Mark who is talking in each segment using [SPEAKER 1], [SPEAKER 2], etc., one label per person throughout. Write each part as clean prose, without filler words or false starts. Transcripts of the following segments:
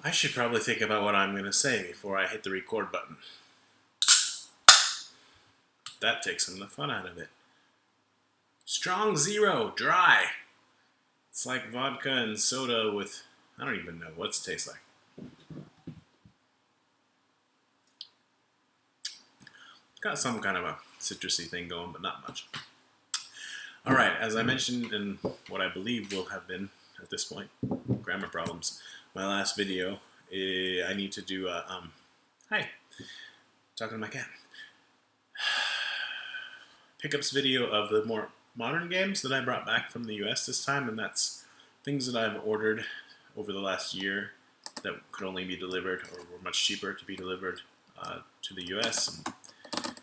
[SPEAKER 1] I should probably think about what I'm going to say before I hit the record button. That takes some of the fun out of it. Strong zero, dry. It's like vodka and soda with, I don't even know what's it taste like. Got some kind of a citrusy thing going, but not much. Alright, as I mentioned in what I believe will have been, at this point, grammar problems, my last video, I need to do a, hi, talking to my cat, pickups video of the more modern games that I brought back from the US this time, and that's things that I've ordered over the last year that could only be delivered, or were much cheaper to be delivered to the US,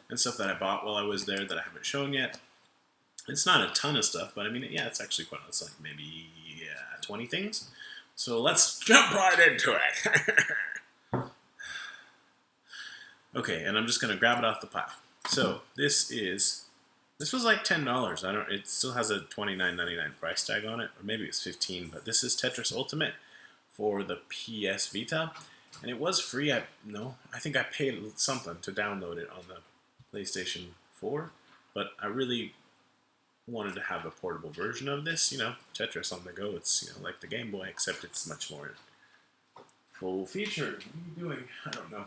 [SPEAKER 1] and stuff that I bought while I was there that I haven't shown yet. It's not a ton of stuff, but I mean, yeah, it's actually quite, it's like maybe 20 things. So let's jump right into it. Okay, and I'm just gonna grab it off the pile. So this was like $10. It still has a $29.99 price tag on it, or maybe it's $15. But this is Tetris Ultimate for the PS Vita, and it was free. I think I paid something to download it on the PlayStation 4, but I really wanted to have a portable version of this, Tetris on the go. It's, like the Game Boy, except it's much more full featured. What are you doing? I don't know.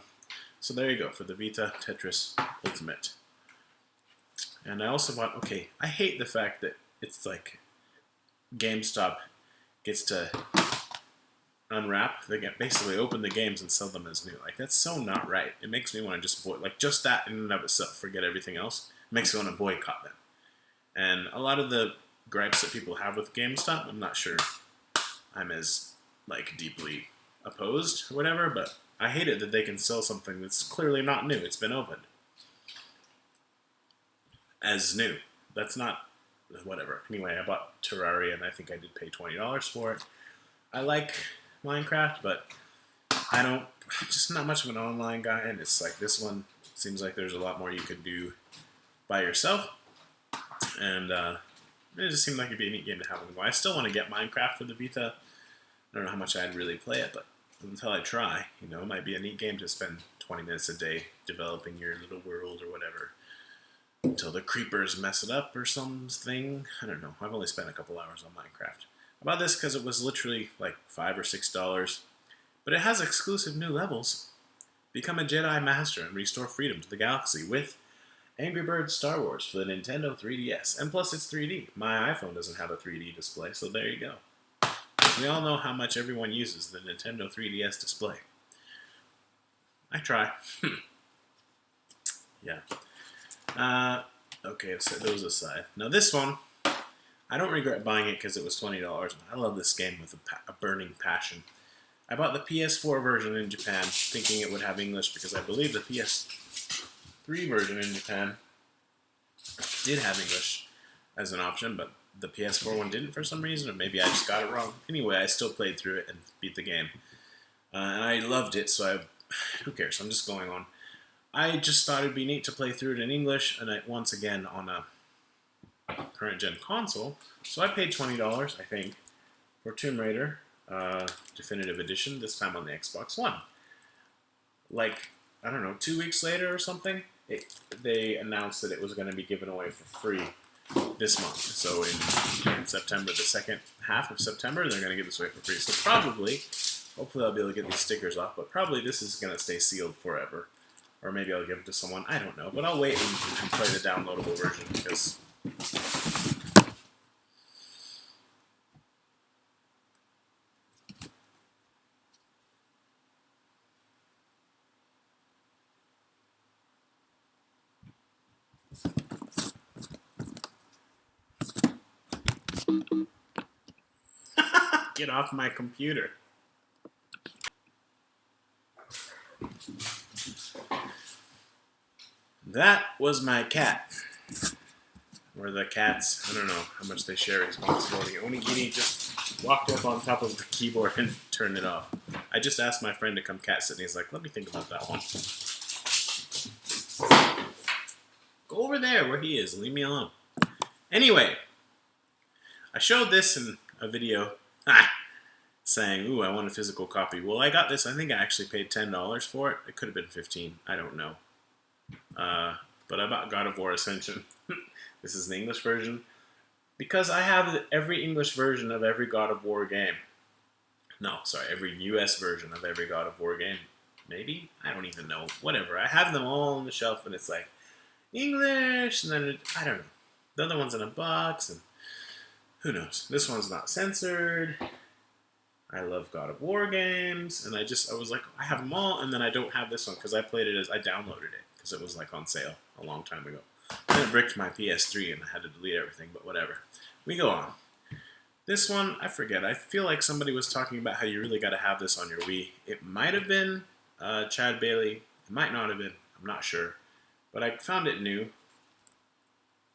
[SPEAKER 1] So there you go, for the Vita, Tetris Ultimate. And I also bought, okay, I hate the fact that it's like GameStop gets to unwrap, they get basically open the games and sell them as new. Like, that's so not right. It makes me want to just that in and of itself, forget everything else. It makes me want to boycott them. And a lot of the gripes that people have with GameStop, I'm not sure I'm as, deeply opposed or whatever, but I hate it that they can sell something that's clearly not new. It's been opened as new. That's not, whatever. Anyway, I bought Terraria, and I think I did pay $20 for it. I like Minecraft, but I'm just not much of an online guy, and it's like this one seems like there's a lot more you could do by yourself, and it just seemed like it'd be a neat game to have on the go. I still want to get Minecraft for the Vita. I don't know how much I'd really play it, but until I try, it might be a neat game to spend 20 minutes a day developing your little world or whatever, until the creepers mess it up or something. I don't know. I've only spent a couple hours on Minecraft. I bought this because it was literally like $5 or $6, but it has exclusive new levels. Become a Jedi Master and restore freedom to the galaxy with Angry Birds Star Wars for the Nintendo 3DS. And plus it's 3D. My iPhone doesn't have a 3D display, so there you go. We all know how much everyone uses the Nintendo 3DS display. I try. Yeah. Okay, so those aside. Now this one, I don't regret buying it because it was $20. I love this game with a burning passion. I bought the PS4 version in Japan, thinking it would have English because I believe the PS3 version in Japan did have English as an option, but the PS4 one didn't for some reason, or maybe I just got it wrong. Anyway, I still played through it and beat the game. And I loved it, so who cares? I'm just going on. I just thought it'd be neat to play through it in English, and once again on a current-gen console. So I paid $20, I think, for Tomb Raider Definitive Edition, this time on the Xbox One. Like, I don't know, 2 weeks later or something, they announced that it was going to be given away for free this month. So in September, the second half of September, they're going to give this away for free. So hopefully I'll be able to get these stickers off, but probably this is going to stay sealed forever. Or maybe I'll give it to someone, I don't know. But I'll wait and play the downloadable version because get off my computer. That was my cat. Or the cats, I don't know how much they share responsibility. Onigiri just walked up on top of the keyboard and turned it off. I just asked my friend to come cat sit, and he's like, let me think about that one. Go over there where he is, leave me alone. Anyway, I showed this in a video. saying, "Ooh, I want a physical copy." Well, I got this. I think I actually paid $10 for it. It could have been 15. I don't know. But I bought God of War Ascension. This is the English version because I have every English version of every God of War game. No, sorry, every US version of every God of War game. Maybe? I don't even know. Whatever. I have them all on the shelf, and it's like English, and then I don't know. The other one's in a box, and who knows? This one's not censored. I love God of War games, and I was like, I have them all, and then I don't have this one because I downloaded it because it was like on sale a long time ago. Then it bricked my PS3, and I had to delete everything, but whatever. We go on. This one, I forget. I feel like somebody was talking about how you really got to have this on your Wii. It might have been Chad Bailey. It might not have been. I'm not sure. But I found it new.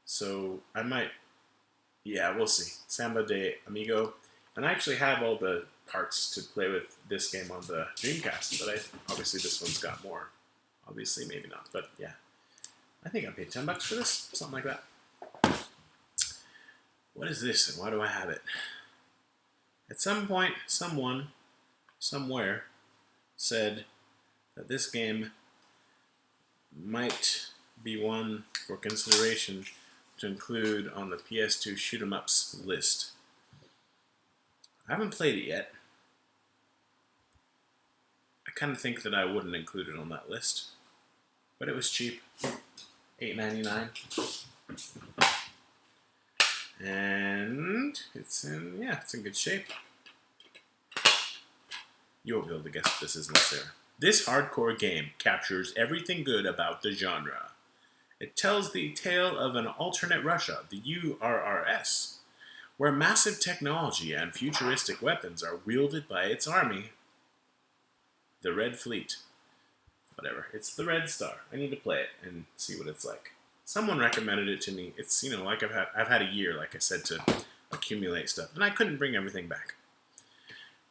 [SPEAKER 1] So I might... Yeah, we'll see. Samba de Amigo. And I actually have all the parts to play with this game on the Dreamcast. But obviously this one's got more. Obviously, maybe not. But yeah. I think I paid $10 for this. Something like that. What is this and why do I have it? At some point, someone, somewhere, said that this game might be one for consideration to include on the PS2 shoot 'em ups list. I haven't played it yet. I kind of think that I wouldn't include it on that list. But it was cheap. $8.99. And it's in good shape. You won't be able to guess what this is unless there. This hardcore game captures everything good about the genre. It tells the tale of an alternate Russia, the URSS, where massive technology and futuristic weapons are wielded by its army, the Red Fleet. Whatever. It's the Red Star. I need to play it and see what it's like. Someone recommended it to me. It's, like I've had a year, like I said, to accumulate stuff, and I couldn't bring everything back.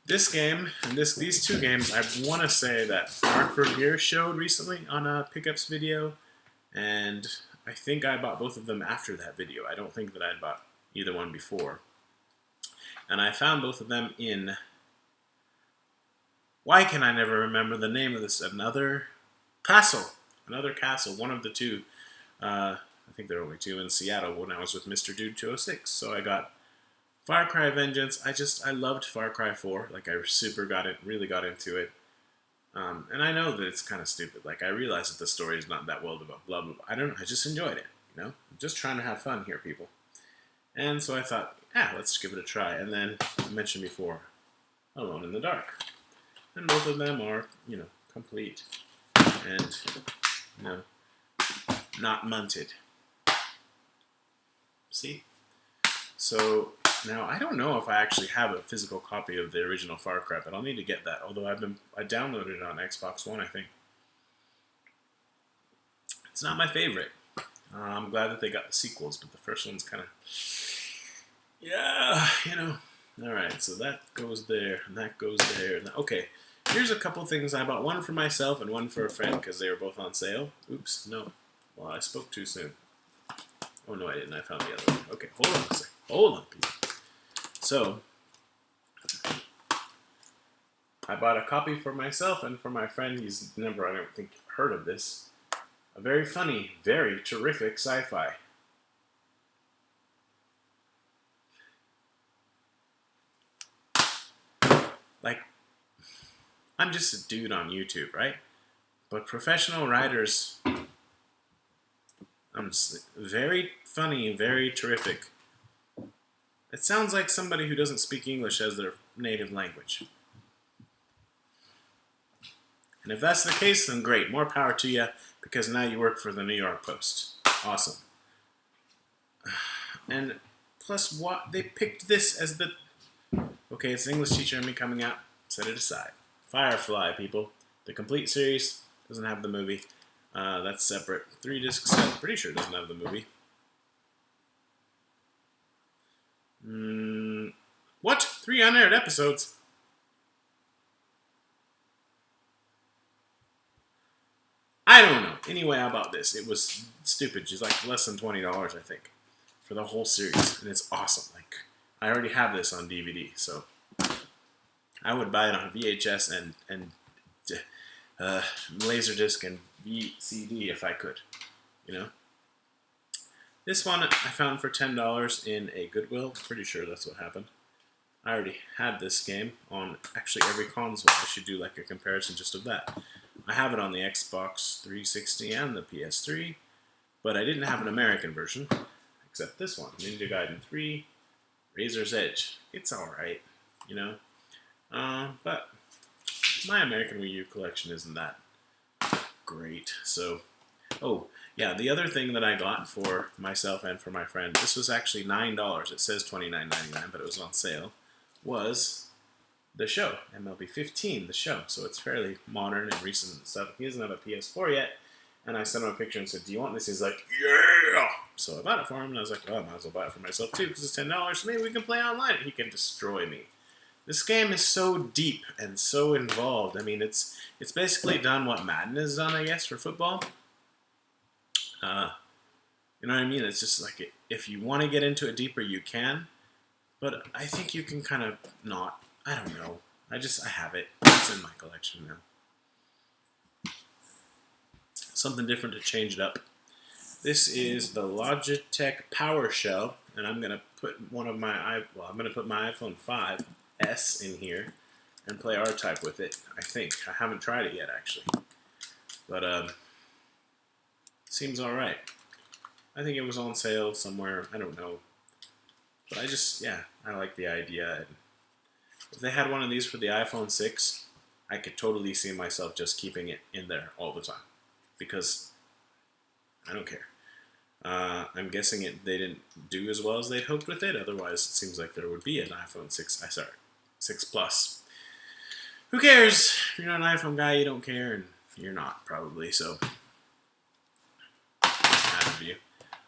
[SPEAKER 1] This game and these two games, I want to say that Mark Vergeer showed recently on a pickups video, and I think I bought both of them after that video. I don't think that I'd bought either one before. And I found both of them in... Why can I never remember the name of this? Another castle, one of the two. I think there were only two in Seattle when I was with Mr. Dude 206. So I got Far Cry Vengeance. I loved Far Cry 4. Like I really got into it. And I know that it's kind of stupid. Like I realize that the story is not that well developed. Blah blah blah. I don't know. I just enjoyed it. I'm just trying to have fun here, people. And so I thought, let's give it a try. And then I mentioned before, Alone in the Dark. And both of them are, complete and not munted. See? So now I don't know if I actually have a physical copy of the original Far Cry, but I'll need to get that. Although I downloaded it on Xbox One, I think. It's not my favorite. I'm glad that they got the sequels, but the first one's kind of, All right, so that goes there, and that goes there. Okay, here's a couple things I bought. One for myself and one for a friend because they were both on sale. Oops, no. Well, I spoke too soon. Oh, no, I didn't. I found the other one. Okay, hold on a second. Hold on, people. So, I bought a copy for myself and for my friend. He's never, I don't think, heard of this. A very funny, very terrific sci-fi. Like, I'm just a dude on YouTube, right? But professional writers, very funny, very terrific. It sounds like somebody who doesn't speak English as their native language. And if that's the case, then great. More power to you, because now you work for the New York Post. Awesome. And plus, what they picked this as the... Okay, it's an English teacher and me coming out. Set it aside. Firefly, people. The complete series doesn't have the movie. That's separate. 3-disc set. Pretty sure it doesn't have the movie. What? 3 unaired episodes? I don't know. Anyway, how about this? It was stupid. Just like less than $20, I think, for the whole series, and it's awesome. Like I already have this on DVD, so I would buy it on VHS and Laserdisc and VCD if I could, you know. This one I found for $10 in a Goodwill. Pretty sure that's what happened. I already had this game on actually every console. I should do like a comparison just of that. I have it on the Xbox 360 and the PS3, but I didn't have an American version, except this one, Ninja Gaiden 3, Razor's Edge. It's alright, you know. But my American Wii U collection isn't that great. So, oh, yeah, the other thing that I got for myself and for my friend, this was actually $9. It says $29.99, but it was on sale, was the show, MLB 15, the show. So it's fairly modern and recent and stuff. He doesn't have a PS4 yet, and I sent him a picture and said, do you want this? He's like, yeah! So I bought it for him, and I was like, oh, I might as well buy it for myself too, because it's $10, so maybe we can play online, and he can destroy me. This game is so deep and so involved. I mean, it's basically done what Madden has done, I guess, for football. You know what I mean? It's just like, if you want to get into it deeper, you can. But I think you can kind of not. I don't know. I have it. It's in my collection now. Something different to change it up. This is the Logitech PowerShell, and I'm gonna put I'm gonna put my iPhone 5S in here and play R-Type with it. I think I haven't tried it yet actually, but seems all right. I think it was on sale somewhere. I don't know, but I like the idea. And if they had one of these for the iPhone 6, I could totally see myself just keeping it in there all the time, because I don't care. I'm guessing they didn't do as well as they'd hoped with it. Otherwise, it seems like there would be an iPhone 6 Plus. Who cares? If you're not an iPhone guy, you don't care, and you're not probably. So, that's view.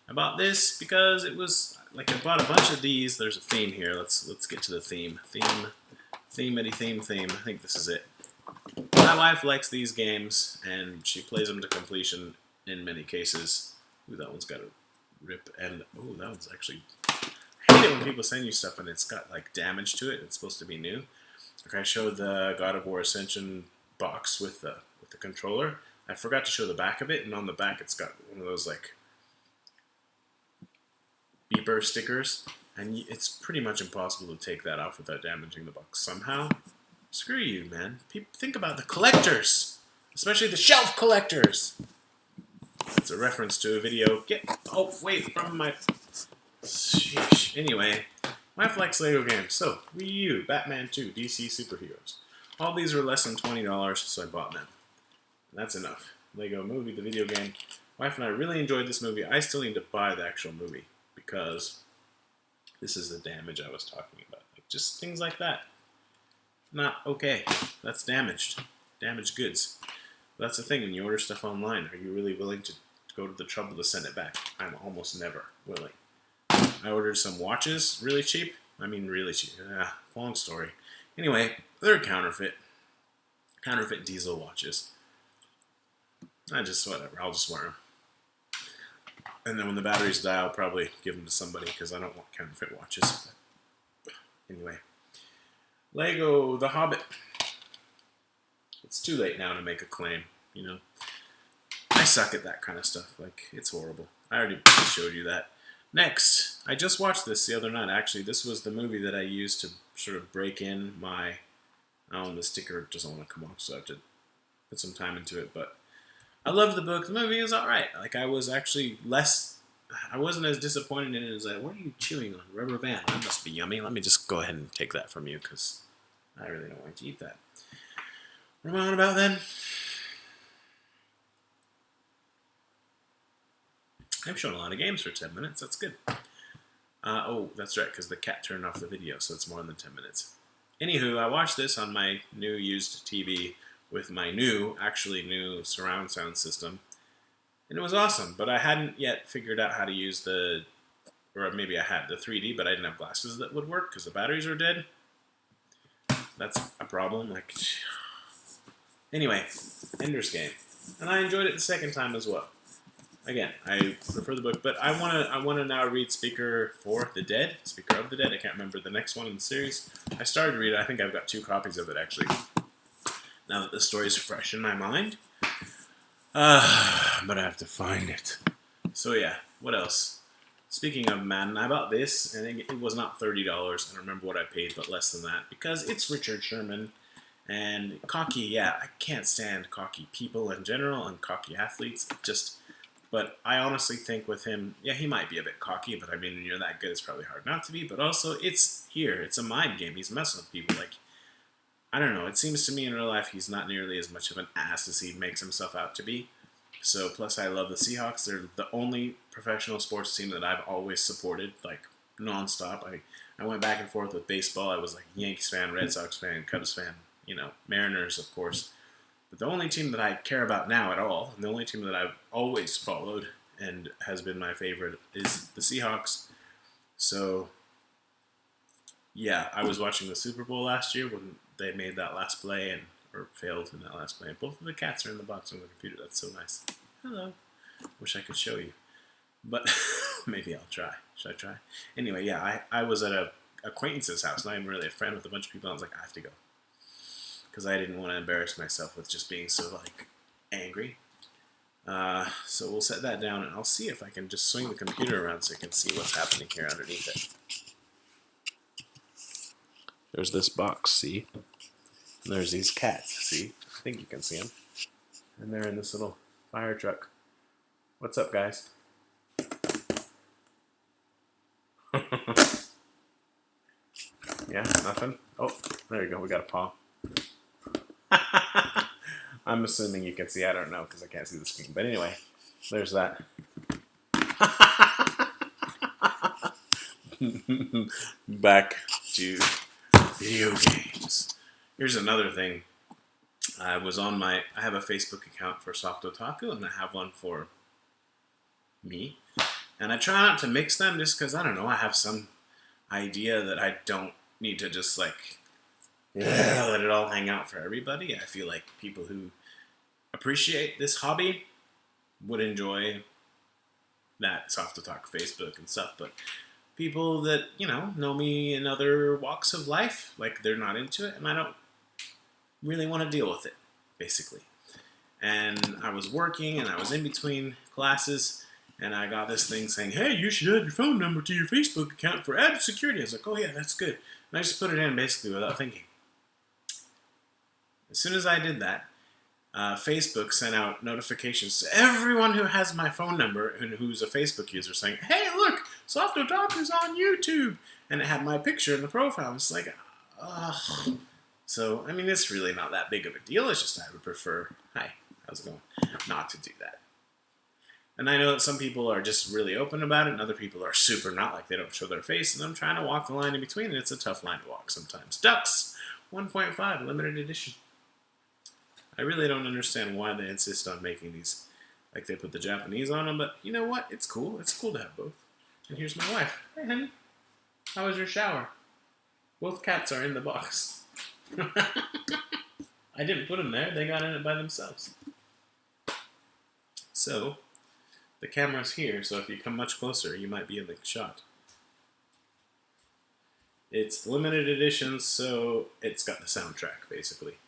[SPEAKER 1] I bought this because it was like I bought a bunch of these. There's a theme here. Let's get to the theme. Theme. I think this is it. My wife likes these games, and she plays them to completion in many cases. Ooh, that one's got a rip, and oh, that one's actually. I hate it when people send you stuff and it's got like damage to it. It's supposed to be new. Like I showed the God of War Ascension box with the controller. I forgot to show the back of it, and on the back it's got one of those like beeper stickers, and it's pretty much impossible to take that off without damaging the box somehow. Screw you, man. Think about the collectors, especially the shelf collectors. That's a reference to a video. Get away from my... Sheesh. Anyway, my flex Lego games. So, Wii U, Batman 2, DC Superheroes. All these were less than $20, so I bought them. And that's enough. Lego Movie, the video game. Wife and I really enjoyed this movie. I still need to buy the actual movie, because this is the damage I was talking about. Like, just things like that. Not okay. That's damaged. Damaged goods. That's the thing when you order stuff online. Are you really willing to go to the trouble to send it back? I'm almost never willing. I ordered some watches really cheap. I mean really cheap. Long story. Anyway, they're counterfeit. Counterfeit diesel watches. Whatever. I'll just wear them. And then when the batteries die, I'll probably give them to somebody, because I don't want counterfeit watches. But anyway. Lego The Hobbit. It's too late now to make a claim, you know. I suck at that kind of stuff. Like, it's horrible. I already showed you that. Next, I just watched this the other night. Actually, this was the movie that I used to sort of break in my... Oh, the sticker doesn't want to come off, so I have to put some time into it. But I loved the book. The movie is alright. Like, I was actually I wasn't as disappointed in it as what are you chewing on? Rubber band. That must be yummy. Let me just go ahead and take that from you, because I really don't want to eat that. What am I on about then? I've shown a lot of games for 10 minutes. That's good. Oh, that's right, because the cat turned off the video, so it's more than 10 minutes. Anywho, I watched this on my new used TV with my actually new surround sound system. And it was awesome, but I hadn't yet figured out how to use or maybe I had the 3D, but I didn't have glasses that would work because the batteries are dead. That's a problem. Anyway, Ender's Game. And I enjoyed it the second time as well. again, I prefer the book, but I wanna now read Speaker of the Dead. I can't remember the next one in the series. I started to read it. I think I've got 2 copies of it actually. Now that the story's fresh in my mind, but I have to find it. So yeah, what else? Speaking of Madden, I bought this, and it was not $30. I don't remember what I paid, but less than that, because it's Richard Sherman, and cocky, yeah, I can't stand cocky people in general, and cocky athletes, but I honestly think with him, yeah, he might be a bit cocky, but I mean, when you're that good, it's probably hard not to be, but also, it's a mind game, he's messing with people, like, I don't know, it seems to me in real life, he's not nearly as much of an ass as he makes himself out to be. So, plus I love the Seahawks. They're the only professional sports team that I've always supported, like, nonstop. I went back and forth with baseball. I was, like, Yankees fan, Red Sox fan, Cubs fan, Mariners, of course. But the only team that I care about now at all, and the only team that I've always followed and has been my favorite, is the Seahawks. So, yeah, I was watching the Super Bowl last year when they made that last play, or failed in that last play. Both of the cats are in the box on the computer. That's so nice. Hello. Wish I could show you. But maybe I'll try. Should I try? Anyway, yeah, I was at a acquaintance's house, not even really a friend, with a bunch of people. I was like, I have to go. Because I didn't want to embarrass myself with just being so, like, angry. So we'll set that down, and I'll see if I can just swing the computer around so I can see what's happening here underneath it. There's this box, see? And there's these cats, see? I think you can see them. And they're in this little fire truck. What's up, guys? Yeah, nothing? Oh, there you go. We got a paw. I'm assuming you can see. I don't know because I can't see the screen. But anyway, there's that. Back to video games. Here's another thing. I have a Facebook account for Soft Otaku, and I have one for me. And I try not to mix them just because, I don't know, I have some idea that I don't need to just, like, let it all hang out for everybody. I feel like people who appreciate this hobby would enjoy that Soft Otaku Facebook and stuff, but people that, know me in other walks of life, like, they're not into it, and I don't really want to deal with it, basically. And I was working, and I was in between classes, and I got this thing saying, hey, you should add your phone number to your Facebook account for added security. I was like, oh yeah, that's good. And I just put it in basically without thinking. As soon as I did that, Facebook sent out notifications to everyone who has my phone number and who's a Facebook user saying, hey, look, Soft Otaku's on YouTube. And it had my picture in the profile. It's like, ugh. So, I mean, it's really not that big of a deal. It's just I would prefer, hi, how's it going, not to do that. And I know that some people are just really open about it, and other people are super not, like they don't show their face, and I'm trying to walk the line in between, and it's a tough line to walk sometimes. Ducks 1.5, limited edition. I really don't understand why they insist on making these, like they put the Japanese on them, but you know what? It's cool. It's cool to have both. And here's my wife. Hey, honey. How was your shower? Both cats are in the box. I didn't put them there. They got in it by themselves. So, the camera's here, so if you come much closer, you might be in the shot. It's limited edition, so it's got the soundtrack, basically.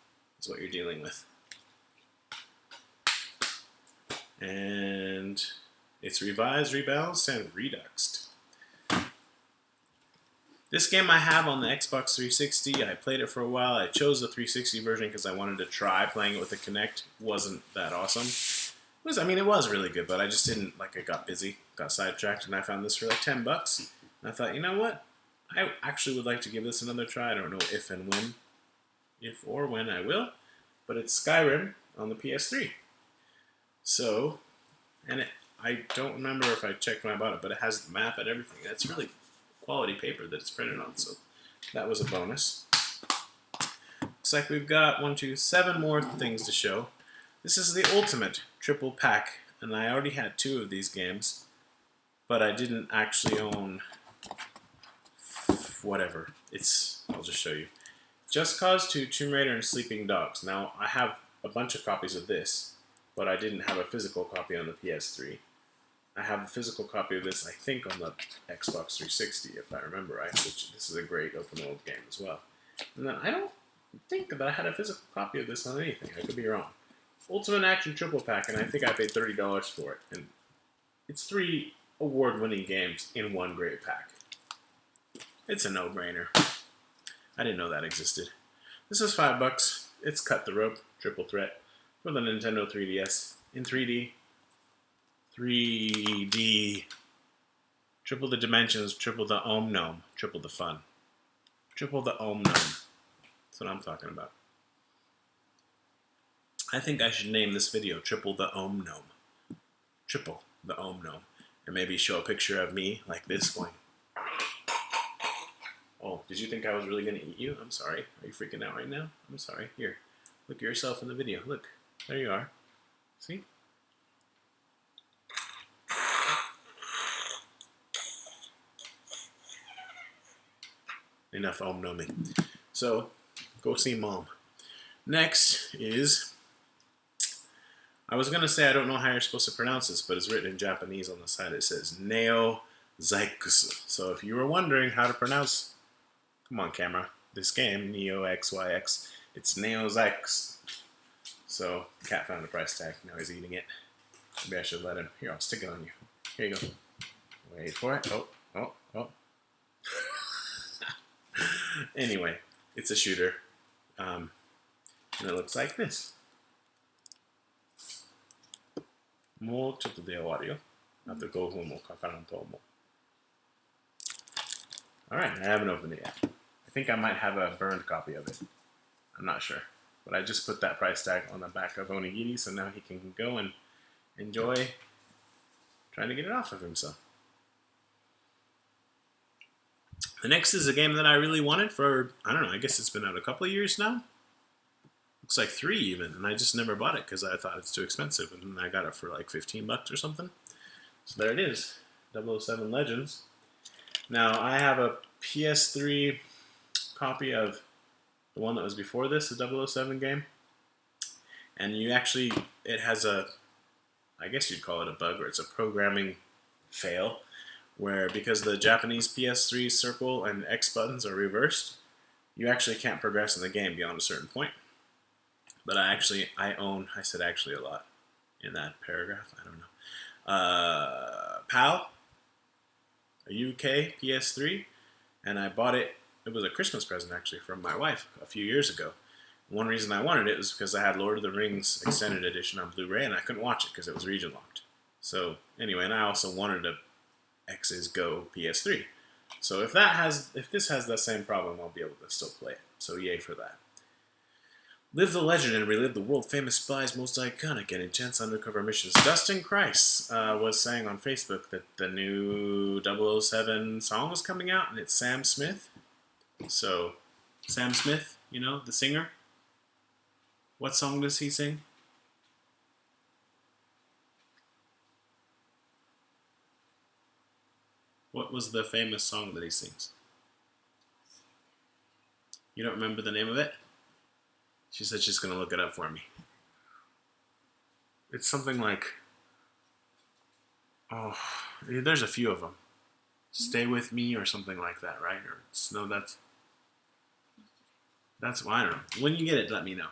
[SPEAKER 1] Is what you're dealing with. And it's revised, rebalanced, and reduxed. This game I have on the Xbox 360. I played it for a while. I chose the 360 version because I wanted to try playing it with the Kinect. Wasn't that awesome. It was really good, but I just didn't, I got busy, got sidetracked, and I found this for like $10. And I thought, you know what? I actually would like to give this another try. I don't know if or when I will, but it's Skyrim on the PS3. So, I don't remember if I checked when I bought it, but it has the map and everything. That's really quality paper that it's printed on, so that was a bonus. Looks like we've got 7 more things to show. This is the ultimate triple pack, and I already had 2 of these games, but I didn't actually own whatever. I'll just show you. Just Cause 2, Tomb Raider, and Sleeping Dogs. Now, I have a bunch of copies of this, but I didn't have a physical copy on the PS3. I have a physical copy of this, I think, on the Xbox 360, if I remember right, which this is a great open world game as well. And then I don't think that I had a physical copy of this on anything. I could be wrong. Ultimate Action Triple Pack, and I think I paid $30 for it. And it's 3 award-winning games in one great pack. It's a no-brainer. I didn't know that existed. This is $5. It's Cut the Rope, Triple Threat, for the Nintendo 3DS in 3D. 3D. Triple the dimensions, triple the OM NOM, triple the fun. Triple the OM NOM. That's what I'm talking about. I think I should name this video Triple the OM NOM. Triple the OM NOM. And maybe show a picture of me like this going. Oh, did you think I was really going to eat you? I'm sorry. Are you freaking out right now? I'm sorry. Here. Look at yourself in the video. Look. There you are. See? Enough OM NOMing. So, go see Mom. Next is... I was going to say I don't know how you're supposed to pronounce this, but it's written in Japanese on the side. It says Neo Zykusu. So if you were wondering how to pronounce... Come on, camera. This game, Neo XYX, it's Neo Zykusu. So, cat found the price tag. Now he's eating it. Maybe I should let him. Here, I'll stick it on you. Here you go. Wait for it. Oh. Anyway, it's a shooter. And it looks like this. もうちょっとで終わるよ。あと5分もかからんと思う。Alright, I haven't opened it yet. I think I might have a burned copy of it. I'm not sure. But I just put that price tag on the back of Onigiri, so now he can go and enjoy trying to get it off of himself. The next is a game that I really wanted for, I don't know, I guess it's been out a couple of years now. Looks like 3 even, and I just never bought it because I thought it's too expensive, and I got it for like 15 bucks or something. So there it is, 007 Legends. Now, I have a PS3 copy of the one that was before this, the 007 game. And you actually, it has a, I guess you'd call it a bug, or it's a programming fail, where because the Japanese PS3 circle and X buttons are reversed, you actually can't progress in the game beyond a certain point. But I said actually a lot in that paragraph, I don't know. PAL, a UK PS3, and I bought it. It was a Christmas present actually from my wife a few years ago. One reason I wanted it was because I had Lord of the Rings Extended Edition on Blu-ray and I couldn't watch it because it was region locked. So anyway, and I also wanted a X's Go PS3. So if this has the same problem, I'll be able to still play it. So yay for that. Live the legend and relive the world-famous spy's most iconic and intense undercover missions. Dustin Christ was saying on Facebook that the new 007 song is coming out, and it's Sam Smith. So, Sam Smith, you know, the singer. What song does he sing? What was the famous song that he sings? You don't remember the name of it? She said she's going to look it up for me. It's something like... Oh, there's a few of them. Stay With Me or something like that, right? Or no, that's... Well, I don't know. When you get it, let me know.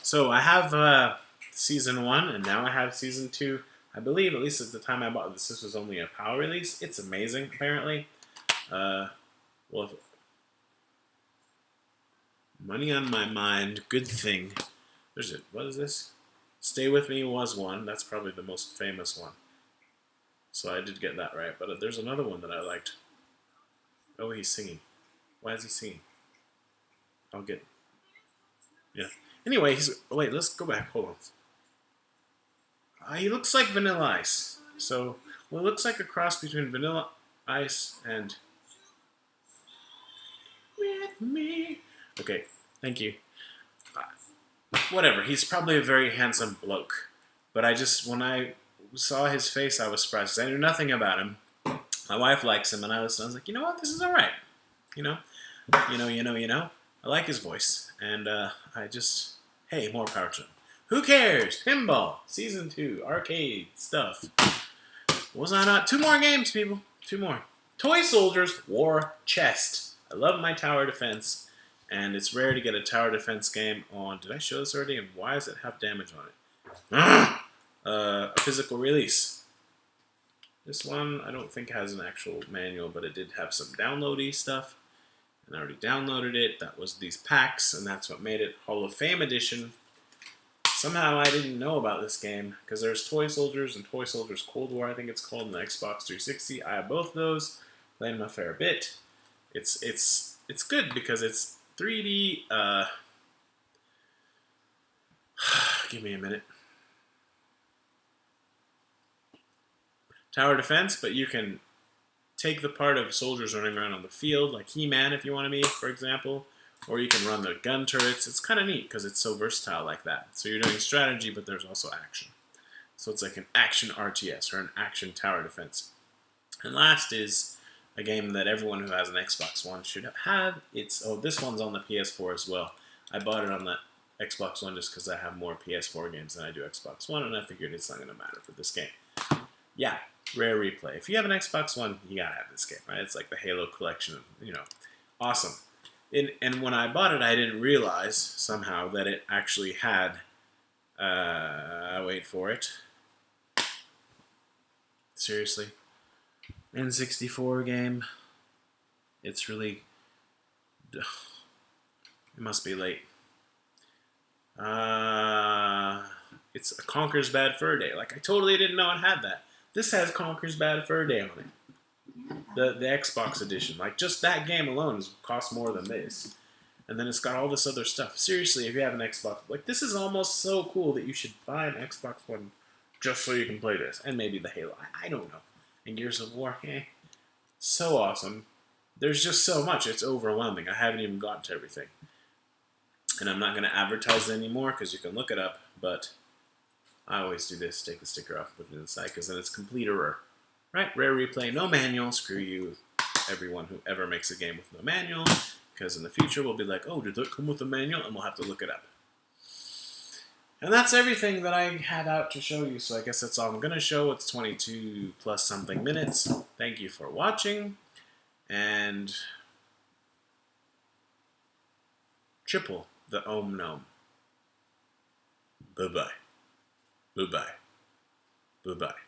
[SPEAKER 1] So I have Season 1, and now I have Season 2. I believe, at least at the time I bought this was only a PAL release. It's amazing, apparently. Well, money on my mind, good thing. There's it. What is this? Stay With Me was one. That's probably the most famous one. So I did get that right. But there's another one that I liked. Oh, he's singing. Why is he singing? I'll get... Yeah. Anyway, wait, let's go back. Hold on. He looks like Vanilla Ice. So, well, it looks like a cross between Vanilla Ice and... With me. Okay, thank you. Whatever, he's probably a very handsome bloke. But when I saw his face, I was surprised. I knew nothing about him. My wife likes him, and I was like, you know what, this is alright. You know. I like his voice. And hey, more power to him. Who cares? Pinball, Season 2, arcade stuff. Was I not? 2 more games, people. 2 more. Toy Soldiers War Chest. I love my tower defense, and it's rare to get a tower defense game on. Did I show this already? And why does it have damage on it? A physical release. This one I don't think has an actual manual, but it did have some downloady stuff. And I already downloaded it. That was these packs, and that's what made it Hall of Fame Edition. Somehow I didn't know about this game, because there's Toy Soldiers and Toy Soldiers Cold War, I think it's called, on the Xbox 360. I have both those, played them a fair bit. It's good because it's 3D. Give me a minute. Tower defense, but you can take the part of soldiers running around on the field, like He-Man if you want to be, for example. Or you can run the gun turrets. It's kind of neat because it's so versatile like that. So you're doing strategy, but there's also action. So it's like an action RTS or an action tower defense. And last is a game that everyone who has an Xbox One should have. This one's on the PS4 as well. I bought it on the Xbox One just because I have more PS4 games than I do Xbox One, and I figured it's not going to matter for this game. Yeah, rare replay. If you have an Xbox One, you gotta have this game, right? It's like the Halo collection, awesome. And when I bought it, I didn't realize somehow that it actually had, wait for it. Seriously? N64 game. It's really, it must be late. It's a Conker's Bad Fur Day. Like, I totally didn't know it had that. This has Conker's Bad Fur Day on it. The Xbox edition. Like, just that game alone costs more than this. And then it's got all this other stuff. Seriously, if you have an Xbox, like, this is almost so cool that you should buy an Xbox One just so you can play this. And maybe the Halo. I don't know. And Gears of War, so awesome. There's just so much. It's overwhelming. I haven't even gotten to everything. And I'm not going to advertise it anymore because you can look it up. But I always do this. Take the sticker off, put it inside, because then it's complete error. Right, rare replay, no manual. Screw you, everyone who ever makes a game with no manual, because in the future we'll be like, oh, did that come with a manual? And we'll have to look it up. And that's everything that I had out to show you, so I guess that's all I'm going to show. It's 22 plus something minutes. Thank you for watching, and triple the OM NOM. Bye-bye. Bye-bye. Bye-bye.